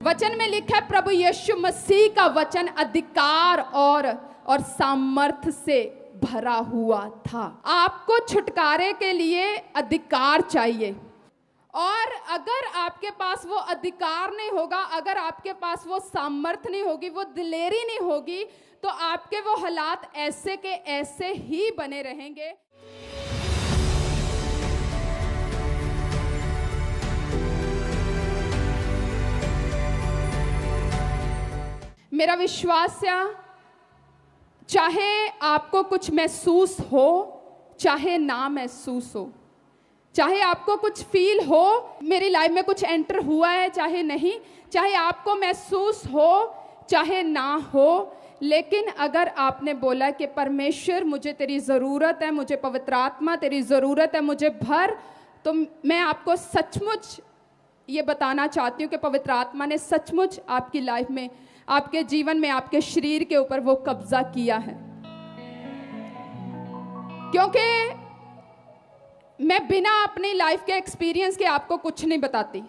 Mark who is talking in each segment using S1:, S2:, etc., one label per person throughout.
S1: वचन में लिखा है प्रभु यीशु मसीह का वचन अधिकार और सामर्थ्य से भरा हुआ था। आपको छुटकारे के लिए अधिकार चाहिए, और अगर आपके पास वो अधिकार नहीं होगा, अगर आपके पास वो सामर्थ्य नहीं होगी, वो दिलेरी नहीं होगी, तो आपके वो हालात ऐसे के ऐसे ही बने रहेंगे। मेरा विश्वास है, चाहे आपको कुछ महसूस हो, चाहे ना महसूस हो, चाहे आपको कुछ फील हो मेरी लाइफ में कुछ एंटर हुआ है चाहे नहीं, चाहे आपको महसूस हो चाहे ना हो, लेकिन अगर आपने बोला कि परमेश्वर मुझे तेरी ज़रूरत है, मुझे पवित्र आत्मा तेरी ज़रूरत है, मुझे भर, तो मैं आपको सचमुच ये बताना चाहती हूँ कि पवित्र आत्मा ने सचमुच आपकी लाइफ में, आपके जीवन में, आपके शरीर के ऊपर वो कब्जा किया है। क्योंकि मैं बिना अपनी लाइफ के एक्सपीरियंस के आपको कुछ नहीं बताती।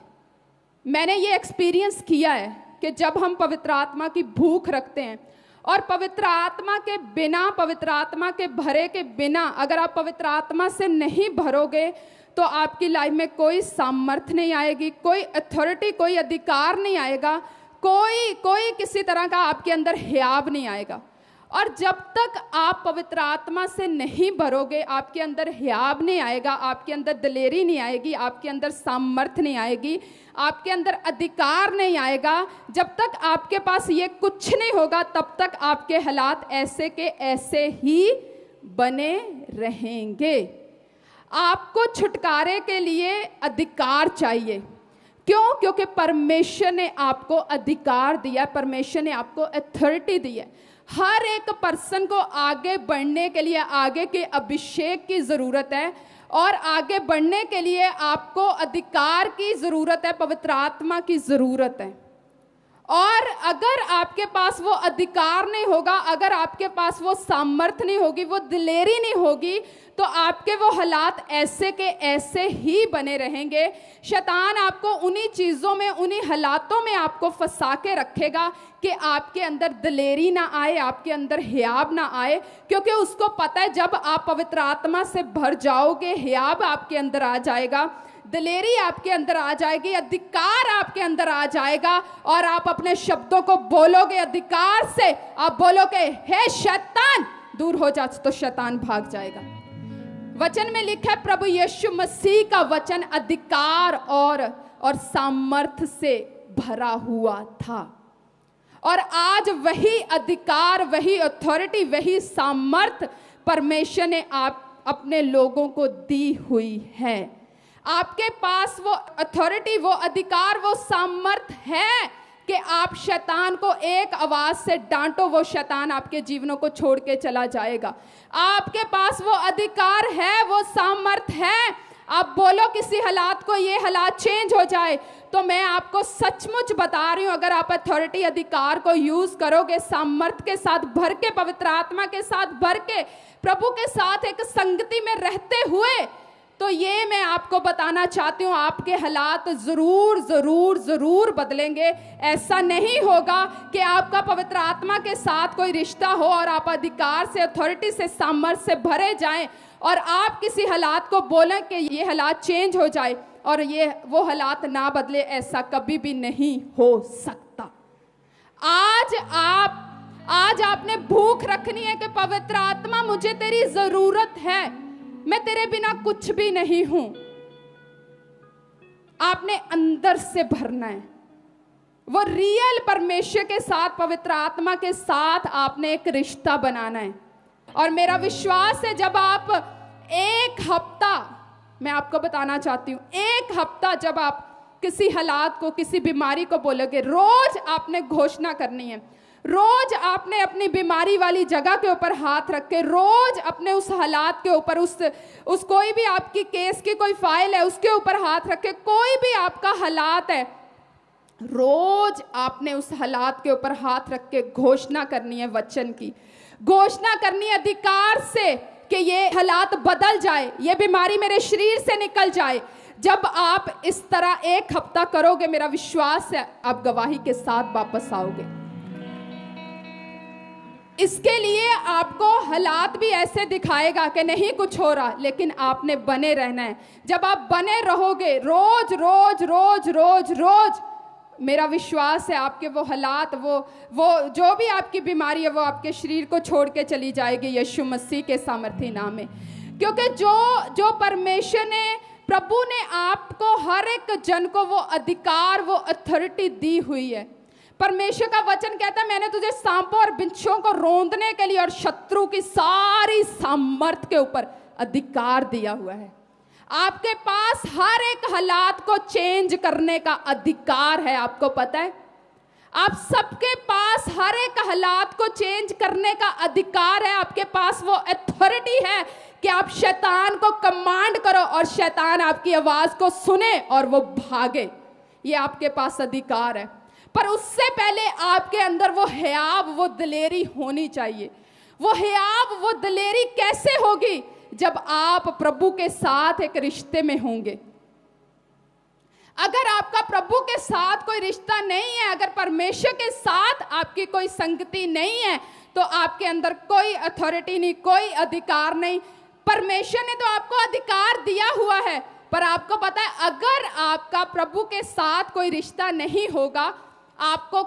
S1: मैंने ये एक्सपीरियंस किया है कि जब हम पवित्र आत्मा की भूख रखते हैं और पवित्र आत्मा के बिना, पवित्र आत्मा के भरे के बिना, अगर आप पवित्र आत्मा से नहीं भरोगे तो आपकी लाइफ में कोई सामर्थ्य नहीं आएगी, कोई अथॉरिटी, कोई अधिकार नहीं आएगा, कोई किसी तरह का आपके अंदर हियाव नहीं आएगा। और जब तक आप पवित्र आत्मा से नहीं भरोगे, आपके अंदर हियाव नहीं आएगा, आपके अंदर दिलेरी नहीं आएगी, आपके अंदर सामर्थ्य नहीं आएगी, आपके अंदर अधिकार नहीं आएगा, जब तक आपके पास ये कुछ नहीं होगा, तब तक आपके हालात ऐसे के ऐसे ही बने रहेंगे। आपको छुटकारे के लिए अधिकार चाहिए। क्यों? क्योंकि परमेश्वर ने आपको अधिकार दिया, परमेश्वर ने आपको अथॉरिटी दी है। हर एक पर्सन को आगे बढ़ने के लिए आगे के अभिषेक की ज़रूरत है, और आगे बढ़ने के लिए आपको अधिकार की ज़रूरत है, पवित्र आत्मा की ज़रूरत है। और अगर आपके पास वो अधिकार नहीं होगा, अगर आपके पास वो सामर्थ्य नहीं होगी, वो दिलेरी नहीं होगी, तो आपके वो हालात ऐसे के ऐसे ही बने रहेंगे। शैतान आपको उन्हीं चीज़ों में, उन्हीं हालातों में आपको फंसा के रखेगा कि आपके अंदर दिलेरी ना आए, आपके अंदर हियाव ना आए, क्योंकि उसको पता है जब आप पवित्र आत्मा से भर जाओगे, हियाव आपके अंदर आ जाएगा, दिलेरी आपके अंदर आ जाएगी, अधिकार आपके अंदर आ जाएगा, और आप अपने शब्दों को बोलोगे अधिकार से। आप बोलोगे हे शैतान दूर हो जा, तो शैतान भाग जाएगा। वचन में लिखा है प्रभु यीशु मसीह का वचन अधिकार और सामर्थ्य से भरा हुआ था, और आज वही अधिकार, वही अथॉरिटी, वही सामर्थ्य परमेश्वर ने आप अपने लोगों को दी हुई है। आपके पास वो अथॉरिटी, वो अधिकार, वो सामर्थ्य है कि आप शैतान को एक आवाज से डांटो, वो शैतान आपके जीवनों को छोड़ के चला जाएगा। आपके पास वो अधिकार है, वो सामर्थ्य है। आप बोलो किसी हालात को, ये हालात चेंज हो जाए, तो मैं आपको सचमुच बता रही हूँ, अगर आप अथॉरिटी, अधिकार को यूज करोगे, सामर्थ्य के साथ भर के, पवित्र आत्मा के साथ भर के, प्रभु के साथ एक संगति में रहते हुए, तो ये मैं आपको बताना चाहती हूँ, आपके हालात जरूर जरूर जरूर बदलेंगे। ऐसा नहीं होगा कि आपका पवित्र आत्मा के साथ कोई रिश्ता हो और आप अधिकार से, अथॉरिटी से, सामर्थ्य से भरे जाएं, और आप किसी हालात को बोलें कि ये हालात चेंज हो जाए, और ये वो हालात ना बदले। ऐसा कभी भी नहीं हो सकता। आज आपने भूख रखनी है कि पवित्र आत्मा मुझे तेरी जरूरत है, मैं तेरे बिना कुछ भी नहीं हूं। आपने अंदर से भरना है, वो रियल परमेश्वर के साथ, पवित्र आत्मा के साथ आपने एक रिश्ता बनाना है। और मेरा विश्वास है जब आप एक हफ्ता, मैं आपको बताना चाहती हूं, एक हफ्ता जब आप किसी हालात को, किसी बीमारी को बोलोगे, रोज आपने घोषणा करनी है, रोज आपने अपनी बीमारी वाली जगह के ऊपर हाथ रख के, रोज अपने उस हालात के ऊपर, उस कोई भी आपकी केस की कोई फाइल है उसके ऊपर हाथ रख के, कोई भी आपका हालात है, रोज आपने उस हालात के ऊपर हाथ रख के घोषणा करनी है, वचन की घोषणा करनी है, अधिकार से, कि ये हालात बदल जाए, ये बीमारी मेरे शरीर से निकल जाए। जब आप इस तरह एक हफ्ता करोगे, मेरा विश्वास है आप गवाही के साथ वापस आओगे। इसके लिए आपको हालात भी ऐसे दिखाएगा कि नहीं कुछ हो रहा, लेकिन आपने बने रहना है। जब आप बने रहोगे रोज रोज रोज रोज रोज, मेरा विश्वास है आपके वो हालात, वो जो भी आपकी बीमारी है, वो आपके शरीर को छोड़ के चली जाएगी यीशु मसीह के सामर्थी नाम में। क्योंकि जो परमेश्वर ने, प्रभु ने आपको, हर एक जन को वो अधिकार, वो अथॉरिटी दी हुई है। परमेश्वर का वचन कहता है, मैंने तुझे सांपों और बिच्छुओं को रौंदने के लिए और शत्रु की सारी सामर्थ के ऊपर अधिकार दिया हुआ है। आपके पास हर एक हालात को चेंज करने का अधिकार है। आपको पता है, आप सबके पास हर एक हालात को चेंज करने का अधिकार है। आपके पास वो अथॉरिटी है कि आप शैतान को कमांड करो और शैतान आपकी आवाज को सुने और वो भागे। ये आपके पास अधिकार है। पर उससे पहले आपके अंदर वो हियाव, वो दिलेरी होनी चाहिए। वो हियाव, वो दिलेरी कैसे होगी? जब आप प्रभु के साथ एक रिश्ते में होंगे। अगर आपका प्रभु के साथ कोई रिश्ता नहीं है, अगर परमेश्वर के साथ आपकी कोई संगति नहीं है, तो आपके अंदर कोई अथॉरिटी नहीं, कोई अधिकार नहीं। परमेश्वर ने तो आपको अधिकार दिया हुआ है, पर आपको पता है, अगर आपका प्रभु के साथ कोई रिश्ता नहीं होगा, आपको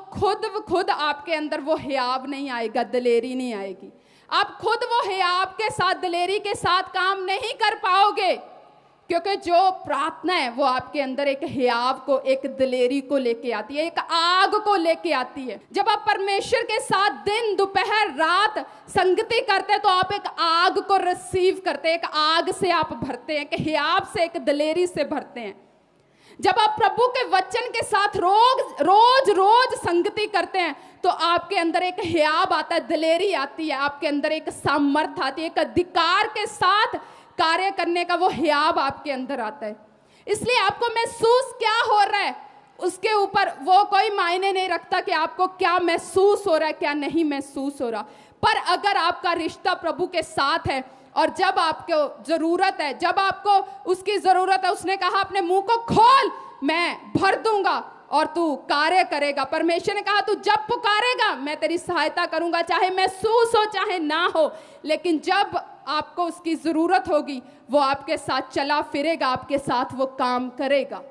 S1: खुद आपके अंदर वो हियाव नहीं आएगा, दिलेरी नहीं आएगी। आप खुद वो हियाव के साथ, दिलेरी के साथ काम नहीं कर पाओगे, क्योंकि जो प्रार्थना है वो आपके अंदर एक हियाव को, एक दिलेरी को लेके आती है, एक आग को लेके आती है। जब आप परमेश्वर के साथ दिन, दोपहर, रात संगति करते हैं, तो आप एक आग को रिसीव करते हैं, एक आग से आप भरते हैं, एक हियाव से, एक दिलेरी से भरते हैं। जब आप प्रभु के वचन के साथ रोज रोज संगति करते हैं, तो आपके अंदर एक हियाव आता है, दिलेरी आती है, आपके अंदर एक सामर्थ आती है, एक अधिकार के साथ कार्य करने का वो हियाव आपके अंदर आता है। इसलिए आपको महसूस क्या हो रहा है, उसके ऊपर वो कोई मायने नहीं रखता कि आपको क्या महसूस हो रहा है, क्या नहीं महसूस हो रहा। पर अगर आपका रिश्ता प्रभु के साथ है, और जब आपको जरूरत है, जब आपको उसकी जरूरत है, उसने कहा अपने मुंह को खोल, मैं भर दूंगा और तू कार्य करेगा। परमेश्वर ने कहा तू जब पुकारेगा मैं तेरी सहायता करूंगा, चाहे महसूस हो चाहे ना हो। लेकिन जब आपको उसकी जरूरत होगी, वो आपके साथ चला फिरेगा, आपके साथ वो काम करेगा।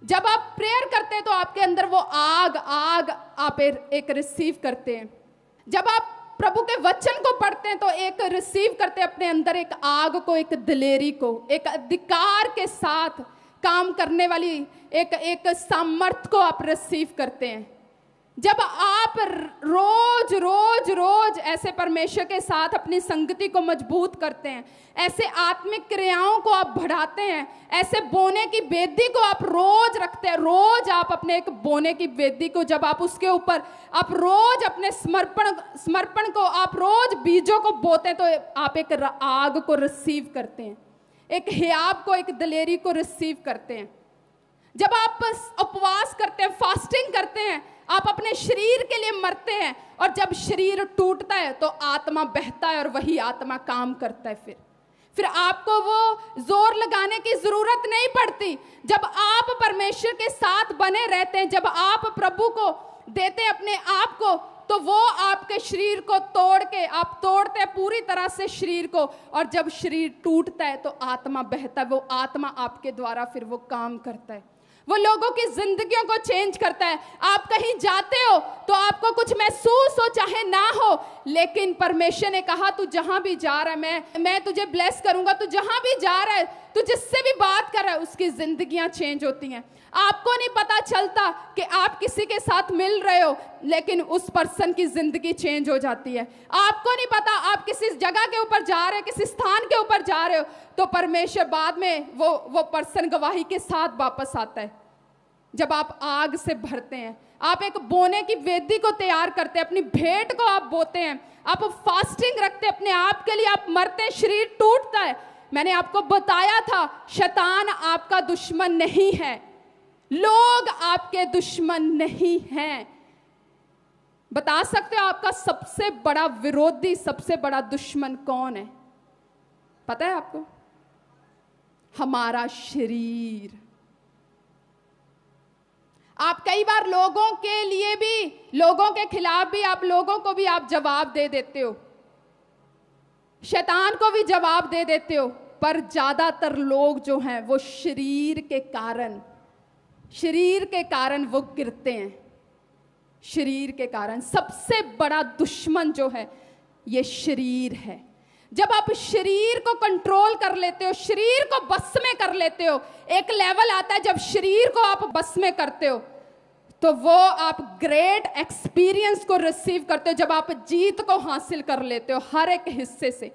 S1: जब आप प्रेयर करते हैं तो आपके अंदर वो आग आप एक रिसीव करते हैं। जब आप प्रभु के वचन को पढ़ते हैं तो एक रिसीव करते हैं अपने अंदर एक आग को, एक दिलेरी को, एक अधिकार के साथ काम करने वाली एक सामर्थ को आप रिसीव करते हैं। जब आप रोज रोज रोज ऐसे परमेश्वर के साथ अपनी संगति को मजबूत करते हैं, ऐसे आत्मिक क्रियाओं को आप बढ़ाते हैं, ऐसे बोने की वेदी को आप रोज रखते हैं, रोज आप अपने एक बोने की वेदी को, जब आप उसके ऊपर आप रोज अपने समर्पण को, आप रोज बीजों को बोते हैं, तो आप एक आग को रिसीव करते हैं, एक हियाव को, एक दिलेरी को रिसीव करते हैं। जब आप उपवास करते हैं, फास्टिंग करते हैं, आप अपने शरीर के लिए मरते हैं, और जब शरीर टूटता है तो आत्मा बहता है और वही आत्मा काम करता है। फिर आपको वो जोर लगाने की जरूरत नहीं पड़ती। जब आप परमेश्वर के साथ बने रहते हैं, जब आप प्रभु को देते हैं अपने आप को, तो वो आपके शरीर को आप तोड़ते हैं पूरी तरह से शरीर को, और जब शरीर टूटता है तो आत्मा बहता है, वो आत्मा आपके द्वारा फिर वो काम करता है, वो लोगों की जिंदगियों को चेंज करता है। आप कहीं जाते हो तो आपको कुछ महसूस हो चाहे ना हो, लेकिन परमेश्वर ने कहा तू जहां भी जा रहा है मैं तुझे ब्लेस करूंगा। तू जहां भी जा रहा है, तू जिससे भी बात कर रहा है, उसकी जिंदगियां चेंज होती हैं। आपको नहीं पता चलता कि आप किसी के साथ मिल रहे हो, लेकिन उस पर्सन की जिंदगी चेंज हो जाती है। आपको नहीं पता आप किसी जगह के ऊपर जा रहे हो, किसी स्थान के ऊपर जा रहे हो, तो परमेश्वर बाद में वो पर्सन गवाही के साथ वापस आता है। जब आप आग से भरते हैं, आप एक बोने की वेदी को तैयार करते हैं, अपनी भेंट को आप बोते हैं, आप फास्टिंग रखते हैं अपने आप के लिए, आप मरते हैं, शरीर टूटता है। मैंने आपको बताया था, शैतान आपका दुश्मन नहीं है, लोग आपके दुश्मन नहीं हैं। बता सकते हो आपका सबसे बड़ा विरोधी, सबसे बड़ा दुश्मन कौन है? पता है आपको? हमारा शरीर। आप कई बार लोगों के लिए भी, लोगों के खिलाफ भी, आप लोगों को भी आप जवाब दे देते हो, शैतान को भी जवाब दे देते हो, पर ज्यादातर लोग जो हैं वो शरीर के कारण वो गिरते हैं। शरीर के कारण सबसे बड़ा दुश्मन जो है ये शरीर है। जब आप शरीर को कंट्रोल कर लेते हो, शरीर को बस में कर लेते हो, एक लेवल आता है जब शरीर को आप बस में करते हो तो वो आप ग्रेट एक्सपीरियंस को रिसीव करते हो, जब आप जीत को हासिल कर लेते हो हर एक हिस्से से।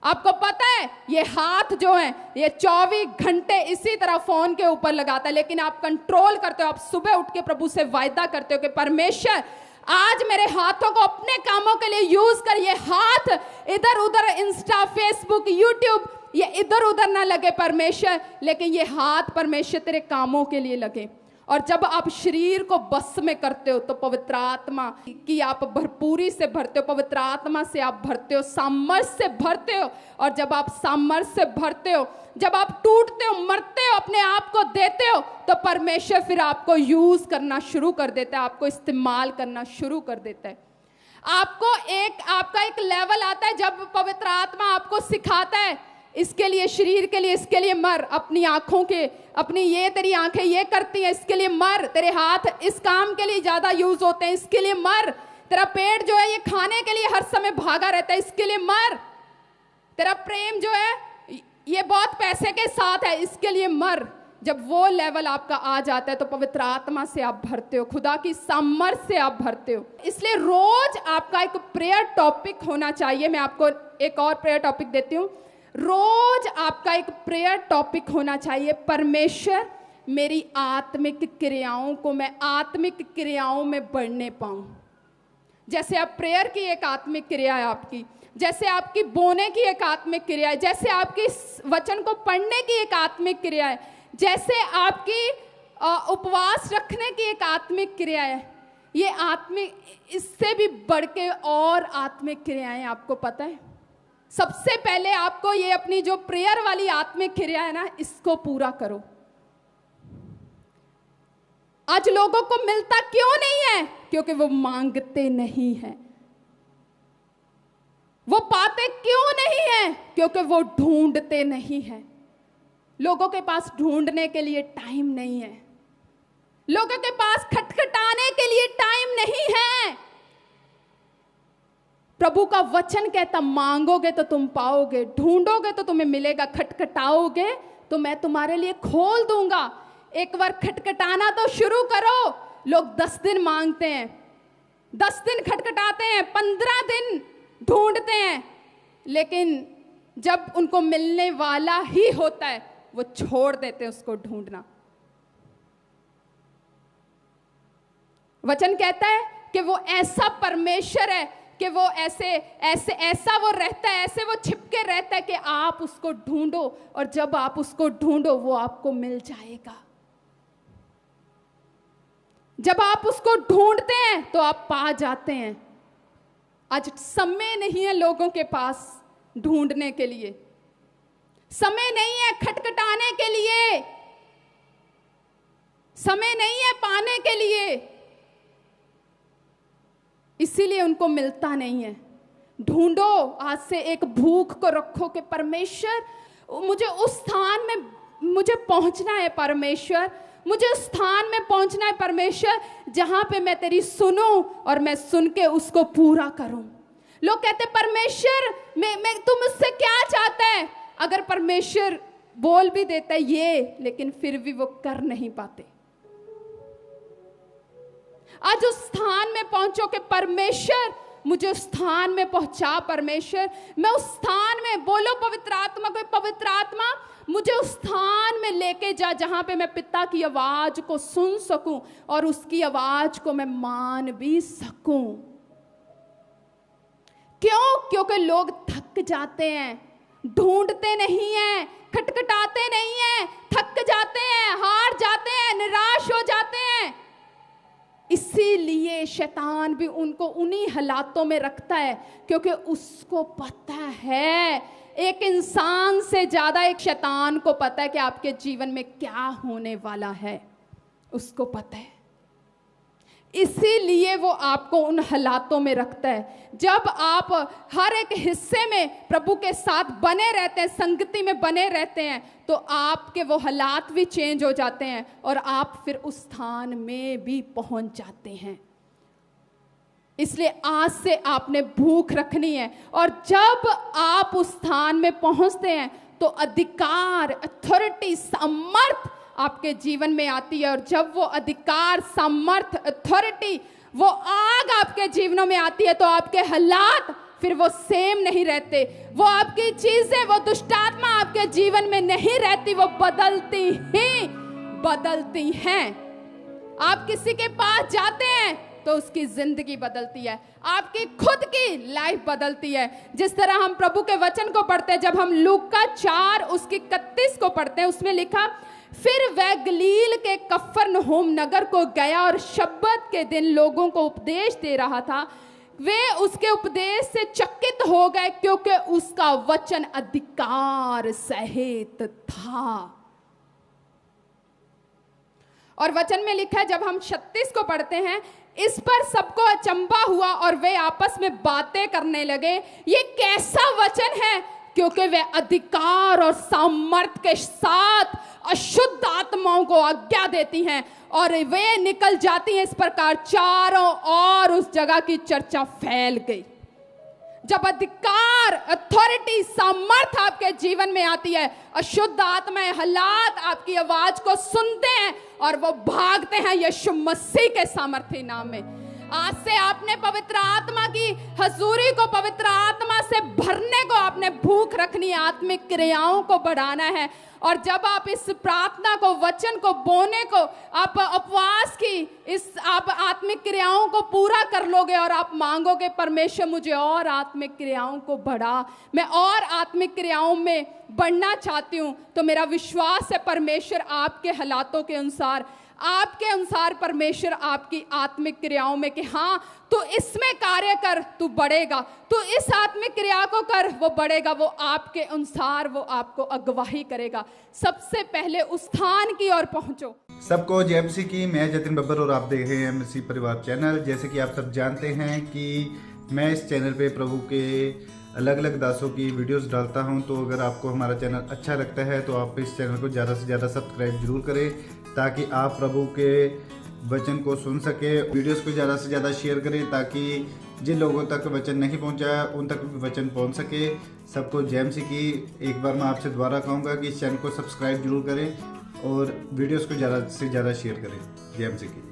S1: आपको पता है ये हाथ जो है ये 24 घंटे इसी तरह फोन के ऊपर लगाता है, लेकिन आप कंट्रोल करते हो। आप सुबह उठ के प्रभु से वायदा करते हो कि परमेश्वर आज मेरे हाथों को अपने कामों के लिए यूज कर। ये हाथ इधर उधर इंस्टा, फेसबुक, यूट्यूब ये इधर उधर ना लगे परमेश्वर, लेकिन ये हाथ परमेश्वर तेरे कामों के लिए लगे। और जब आप शरीर को बस में करते हो तो पवित्र आत्मा की आप भरपूरी से भरते हो, पवित्र आत्मा से आप भरते हो, सामर्थ्य से भरते हो। और जब आप सामर्थ्य से भरते हो, जब आप टूटते हो, मरते हो, अपने आप को देते हो, तो परमेश्वर फिर आपको यूज करना शुरू कर देता है, आपको इस्तेमाल करना शुरू कर देता है। आपका एक लेवल आता है जब पवित्र आत्मा आपको सिखाता है इसके लिए, शरीर के लिए इसके लिए मर, अपनी आंखों के, अपनी ये तेरी आंखें ये करती हैं इसके लिए मर, तेरे हाथ इस काम के लिए ज्यादा यूज होते हैं इसके लिए मर, तेरा पेट जो है ये खाने के लिए हर समय भागा रहता है इसके लिए मर, तेरा प्रेम जो है ये बहुत पैसे के साथ है इसके लिए मर। जब वो लेवल आपका आ जाता है तो पवित्र आत्मा से आप भरते हो, खुदा की सामर्थ्य से आप भरते हो। इसलिए रोज आपका एक प्रेयर टॉपिक होना चाहिए। मैं आपको एक और प्रेयर टॉपिक देती हूँ। रोज आपका एक प्रेयर टॉपिक होना चाहिए, परमेश्वर मेरी आत्मिक क्रियाओं को मैं आत्मिक क्रियाओं में बढ़ने पाऊं। जैसे आप प्रेयर की एक आत्मिक क्रिया है आपकी, जैसे आपकी बोने की एक आत्मिक क्रिया है, जैसे आपकी वचन को पढ़ने की एक आत्मिक क्रिया है, जैसे आपकी उपवास रखने की एक आत्मिक क्रिया है, ये आत्मिक, इससे भी बढ़ के और आत्मिक क्रियाएं आपको पता है। सबसे पहले आपको ये अपनी जो प्रेयर वाली आत्मिक क्रिया है ना, इसको पूरा करो। आज लोगों को मिलता क्यों नहीं है? क्योंकि वो मांगते नहीं हैं। वो पाते क्यों नहीं है? क्योंकि वो ढूंढते नहीं हैं। लोगों के पास ढूंढने के लिए टाइम नहीं है, लोगों के पास खटखटाने के लिए टाइम नहीं है। प्रभु का वचन कहता मांगोगे तो तुम पाओगे, ढूंढोगे तो तुम्हें मिलेगा, खटखटाओगे तो मैं तुम्हारे लिए खोल दूंगा। एक बार खटखटाना तो शुरू करो। लोग 10 दिन मांगते हैं, 10 दिन खटखटाते हैं, 15 दिन ढूंढते हैं, लेकिन जब उनको मिलने वाला ही होता है वो छोड़ देते हैं उसको ढूंढना। वचन कहता है कि वो ऐसा परमेश्वर है कि वो ऐसा वो रहता है, ऐसे वो छिपके रहता है कि आप उसको ढूंढो, और जब आप उसको ढूंढो वो आपको मिल जाएगा। जब आप उसको ढूंढते हैं तो आप पा जाते हैं। आज समय नहीं है लोगों के पास ढूंढने के लिए, समय नहीं है खटखटाने के लिए, समय नहीं है पाने के लिए, इसीलिए उनको मिलता नहीं है। ढूंढो, आज से एक भूख को रखो कि परमेश्वर मुझे उस स्थान में मुझे पहुंचना है, परमेश्वर मुझे उस स्थान में पहुंचना है परमेश्वर, जहां पे मैं तेरी सुनूं और मैं सुन के उसको पूरा करूं। लोग कहते परमेश्वर मैं तुम मुझसे क्या चाहता है? अगर परमेश्वर बोल भी देता है ये, लेकिन फिर भी वो कर नहीं पाते। आज उस स्थान में पहुंचो कि परमेश्वर मुझे उस स्थान में पहुंचा, परमेश्वर मैं उस स्थान में, बोलो पवित्र आत्मा को, पवित्र आत्मा मुझे उस स्थान में लेके जा जहां पे मैं पिता की आवाज को सुन सकूं और उसकी आवाज को मैं मान भी सकूं। क्यों? क्योंकि लोग थक जाते हैं, ढूंढते नहीं हैं, खटखटाते नहीं हैं, थक जाते हैं, हार जाते हैं, निराश हो जाते हैं। इसीलिए शैतान भी उनको उन्हीं हालातों में रखता है, क्योंकि उसको पता है एक इंसान से ज़्यादा एक शैतान को पता है कि आपके जीवन में क्या होने वाला है, उसको पता है। इसीलिए वो आपको उन हालातों में रखता है। जब आप हर एक हिस्से में प्रभु के साथ बने रहते हैं, संगति में बने रहते हैं, तो आपके वो हालात भी चेंज हो जाते हैं और आप फिर उस स्थान में भी पहुंच जाते हैं। इसलिए आज से आपने भूख रखनी है, और जब आप उस स्थान में पहुंचते हैं तो अधिकार, अथॉरिटी, सामर्थ आपके जीवन में आती है। और जब वो अधिकार, सामर्थ, अथॉरिटी, वो आग आपके जीवनों में आती है तो आपके हालात फिर वो सेम नहीं रहते। वो आपकी चीजें, वो दुष्टात्मा आपके जीवन में नहीं रहती, वो बदलती हैं। आप किसी के पास जाते हैं तो उसकी जिंदगी बदलती है, आपकी खुद की लाइफ बदलती है। जिस तरह हम प्रभु के वचन को पढ़ते हैं, जब हम लूका 4 उसकी 31 को पढ़ते हैं, उसमें लिखा, फिर वह गलील के कफरनहूम नगर को गया और शब्बत के दिन लोगों को उपदेश दे रहा था। वे उसके उपदेश से चकित हो गए क्योंकि उसका वचन अधिकार सहित था। और वचन में लिखा है, जब हम 36 को पढ़ते हैं, इस पर सबको अचंभा हुआ और वे आपस में बातें करने लगे, ये कैसा वचन है, क्योंकि वे अधिकार और सामर्थ के साथ अशुद्ध आत्माओं को आज्ञा देती हैं और वे निकल जाती हैं। इस प्रकार चारों ओर उस जगह की चर्चा फैल गई। जब अधिकार, अथॉरिटी, सामर्थ आपके जीवन में आती है, अशुद्ध आत्माएं, हालात आपकी आवाज को सुनते हैं और वो भागते हैं यीशु मसीह के सामर्थ्य नाम में। आज से आपने पवित्र आत्मा की हजूरी को, पवित्र आत्मा से भरने को आपने भूख रखनी है, आत्मिक क्रियाओं को बढ़ाना है। और जब आप इस प्रार्थना को, वचन को बोने को, आप उपवास की इस आप आत्मिक क्रियाओं को पूरा कर लोगे और आप मांगोगे, परमेश्वर मुझे और आत्मिक क्रियाओं को बढ़ा, मैं और आत्मिक क्रियाओं में बढ़ना चाहती हूँ, तो मेरा विश्वास है परमेश्वर आपके हालातों के अनुसार, आपके अनुसार परमेश्वर आपकी आत्मिक क्रियाओं में कि हाँ तू इसमें कार्य कर, तू बढ़ेगा, तू इस आत्मिक क्रिया को कर, वो बढ़ेगा, वो आपके अनुसार वो आपको अगवाही करेगा। सबसे पहले उस स्थान की ओर पहुंचो।
S2: सबको जय मसीह की। मैं जतिन बब्बर और आप देख रहे हैं मसीह परिवार चैनल। जैसे कि आप सब जानते हैं कि मैं इस चैनल पे प्रभु के अलग अलग दासों की वीडियोस डालता हूं, तो अगर आपको हमारा चैनल अच्छा लगता है तो आप इस चैनल को ज़्यादा से ज़्यादा सब्सक्राइब जरूर करें, ताकि आप प्रभु के वचन को सुन सके। वीडियोस को ज़्यादा से ज़्यादा शेयर करें ताकि जिन लोगों तक वचन नहीं पहुंचा उन तक भी वचन पहुंच सके। सबको जय मसीह की। एक बार मैं आपसे दोबारा कहूँगा कि इस चैनल को सब्सक्राइब जरूर करें और वीडियोस को ज़्यादा से ज़्यादा शेयर करें। जय मसीह की।